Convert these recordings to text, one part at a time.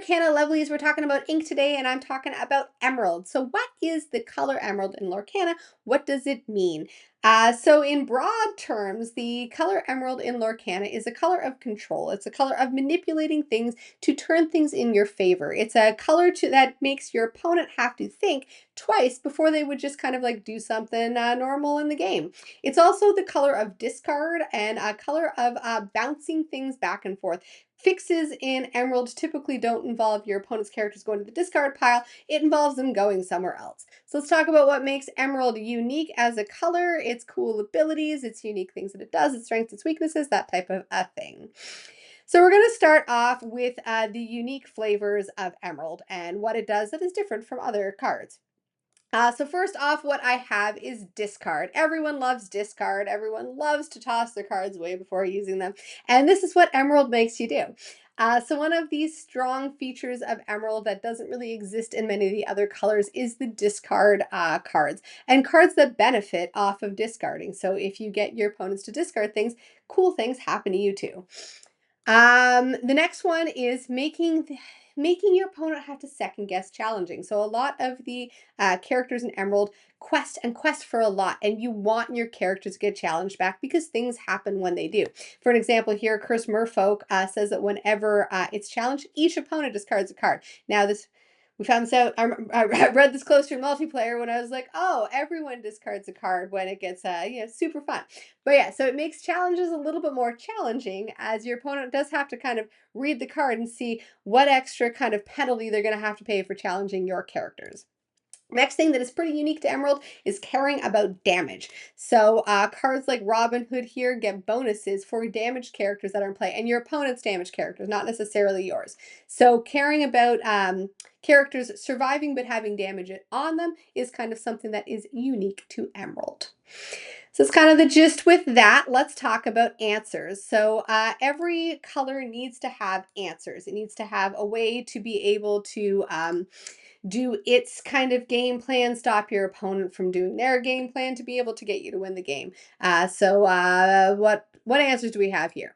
Lorcana lovelies, we're talking about ink today, and I'm talking about emerald. So what is the color emerald in Lorcana? What does it mean? So in broad terms, the color emerald in Lorcana is a color of control. It's a color of manipulating things to turn things in your favor. It's a color that makes your opponent have to think twice before they would just kind of like do something normal in the game. It's also the color of discard and a color of bouncing things back and forth. Fixes in Emerald typically don't involve your opponent's characters going to the discard pile. It involves them going somewhere else. So let's talk about what makes Emerald unique as a color, its cool abilities, its unique things that it does, its strengths, its weaknesses, that type of a thing. So we're going to start off with the unique flavors of Emerald and what it does that is different from other cards. So first off, what I have is discard. Everyone loves discard. Everyone loves to toss their cards away before using them. And this is what Emerald makes you do. So one of these strong features of Emerald that doesn't really exist in many of the other colors is the discard cards. And cards that benefit off of discarding. So if you get your opponents to discard things, cool things happen to you too. The next one is making your opponent have to second guess challenging. So a lot of the characters in Emerald quest for a lot, and you want your characters to get challenged back because things happen when they do. For an example here, Curse Merfolk says that whenever it's challenged, each opponent discards a card. Now we found this out. I read this closer in multiplayer when I was like, oh, everyone discards a card when it gets super fun. But yeah, so it makes challenges a little bit more challenging as your opponent does have to kind of read the card and see what extra kind of penalty they're going to have to pay for challenging your characters. Next thing that is pretty unique to Emerald is caring about damage. So cards like Robin Hood here get bonuses for damaged characters that are in play and your opponent's damaged characters, not necessarily yours. So caring about characters surviving but having damage on them is kind of something that is unique to Emerald. So it's kind of the gist with that. Let's talk about answers. So every color needs to have answers. It needs to have a way to be able to do its kind of game plan, stop your opponent from doing their game plan to be able to get you to win the game. What answers do we have here?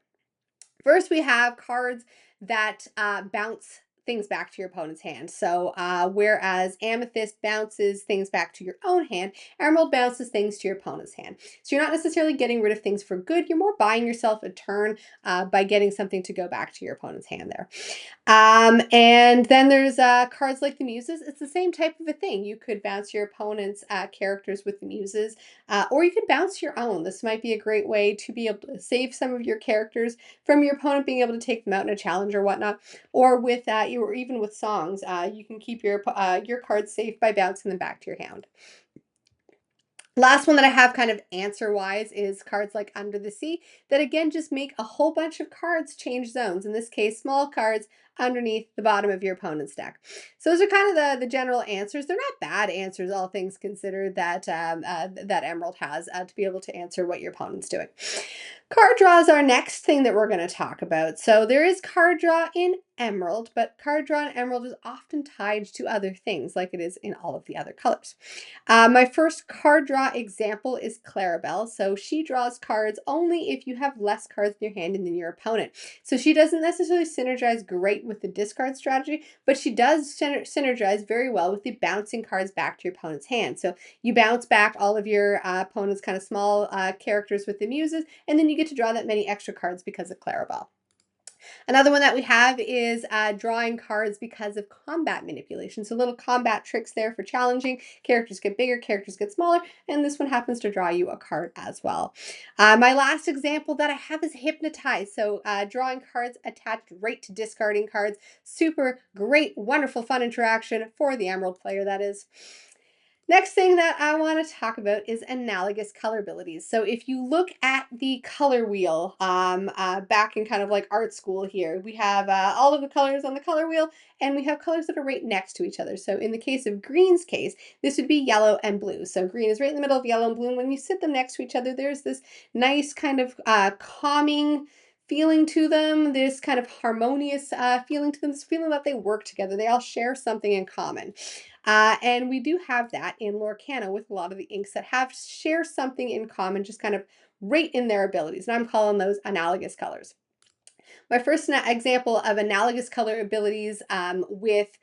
First, we have cards that bounce things back to your opponent's hand. So whereas Amethyst bounces things back to your own hand, Emerald bounces things to your opponent's hand. So you're not necessarily getting rid of things for good. You're more buying yourself a turn by getting something to go back to your opponent's hand there. And then there's cards like the Muses. It's the same type of a thing. You could bounce your opponent's characters with the Muses, or you could bounce your own. This might be a great way to be able to save some of your characters from your opponent being able to take them out in a challenge or whatnot. Or with or even with songs, you can keep your cards safe by bouncing them back to your hand. Last one that I have kind of answer-wise is cards like Under the Sea that again just make a whole bunch of cards change zones. In this case, small cards underneath the bottom of your opponent's deck. So those are kind of the general answers. They're not bad answers, all things considered, that that Emerald has to be able to answer what your opponent's doing. Card draw is our next thing that we're going to talk about. So there is card draw in Emerald, but card draw in Emerald is often tied to other things like it is in all of the other colors. My first card draw example is Clarabelle. So she draws cards only if you have less cards in your hand than your opponent. So she doesn't necessarily synergize great with the discard strategy, but she does synergize very well with the bouncing cards back to your opponent's hand. So you bounce back all of your opponent's kind of small characters with the Muses, and then you get to draw that many extra cards because of Clarabelle. Another one that we have is drawing cards because of combat manipulation. So little combat tricks there for challenging. Characters get bigger, characters get smaller, and this one happens to draw you a card as well. My last example that I have is Hypnotize. So drawing cards attached right to discarding cards. Super great, wonderful, fun interaction for the Emerald player, that is. Next thing that I want to talk about is analogous color abilities. So if you look at the color wheel back in kind of like art school here, we have all of the colors on the color wheel, and we have colors that are right next to each other. So in the case of green's case, this would be yellow and blue. So green is right in the middle of yellow and blue, and when you sit them next to each other, there's this nice kind of calming feeling to them, this kind of harmonious feeling to them, this feeling that they work together. They all share something in common. And we do have that in Lorcana with a lot of the inks that share something in common, just kind of right in their abilities. And I'm calling those analogous colors. My first example of analogous color abilities with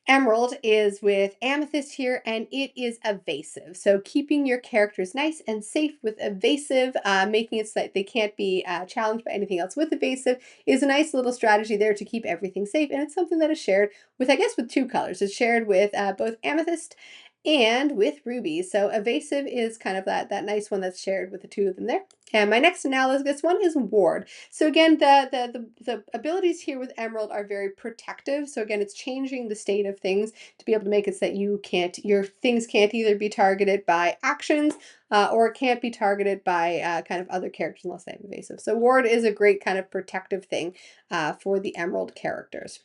emerald is with amethyst here, and it is evasive. So keeping your characters nice and safe with evasive, making it so that they can't be challenged by anything else with evasive is a nice little strategy there to keep everything safe. And it's something that is shared with, I guess, with two colors. It's shared with both amethyst and with ruby. So evasive is kind of that nice one that's shared with the two of them there. And my next analogous one is ward. So again, the abilities here with emerald are very protective. So again, it's changing the state of things to be able to make it so that your things can't either be targeted by actions or it can't be targeted by kind of other characters unless they have evasive. So ward is a great kind of protective thing for the emerald characters.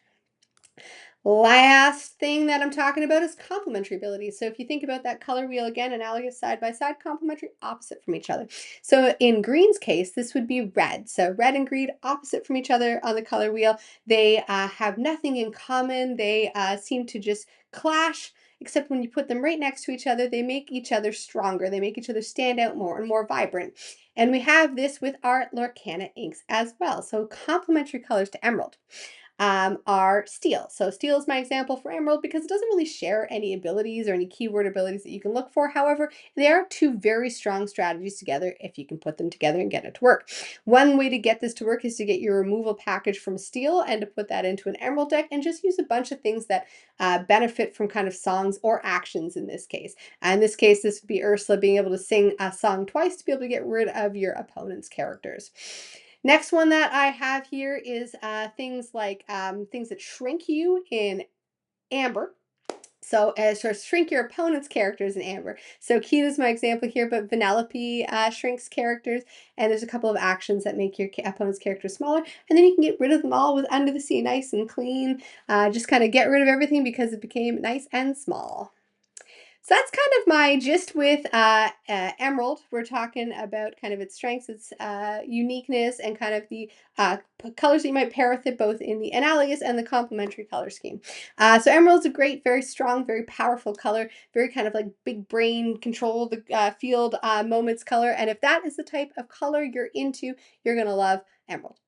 Last thing that I'm talking about is complementary abilities. So if you think about that color wheel again, analogous side by side, complementary, opposite from each other. So in green's case, this would be red. So red and green, opposite from each other on the color wheel. They have nothing in common. They seem to just clash, except when you put them right next to each other, they make each other stronger. They make each other stand out more and more vibrant. And we have this with our Lorcana inks as well. So complementary colors to emerald are steel. So steel is my example for emerald because it doesn't really share any abilities or any keyword abilities that you can look for. However, they are two very strong strategies together if you can put them together and get it to work. One way to get this to work is to get your removal package from steel and to put that into an emerald deck and just use a bunch of things that benefit from kind of songs or actions in this case. In this case, this would be Ursula being able to sing a song twice to be able to get rid of your opponent's characters. Next one that I have here is things like things that shrink you in amber. So as to shrink your opponent's characters in amber. So Keto is my example here, but Vanellope shrinks characters, and there's a couple of actions that make your opponent's characters smaller, and then you can get rid of them all with Under the Sea, nice and clean. Just kind of get rid of everything because it became nice and small. So that's kind of my gist with emerald. We're talking about kind of its strengths, its uniqueness, and kind of the colors that you might pair with it, both in the analogous and the complementary color scheme. So emerald's a great, very strong, very powerful color, very kind of like big brain control the field moments color. And if that is the type of color you're into, you're going to love emerald.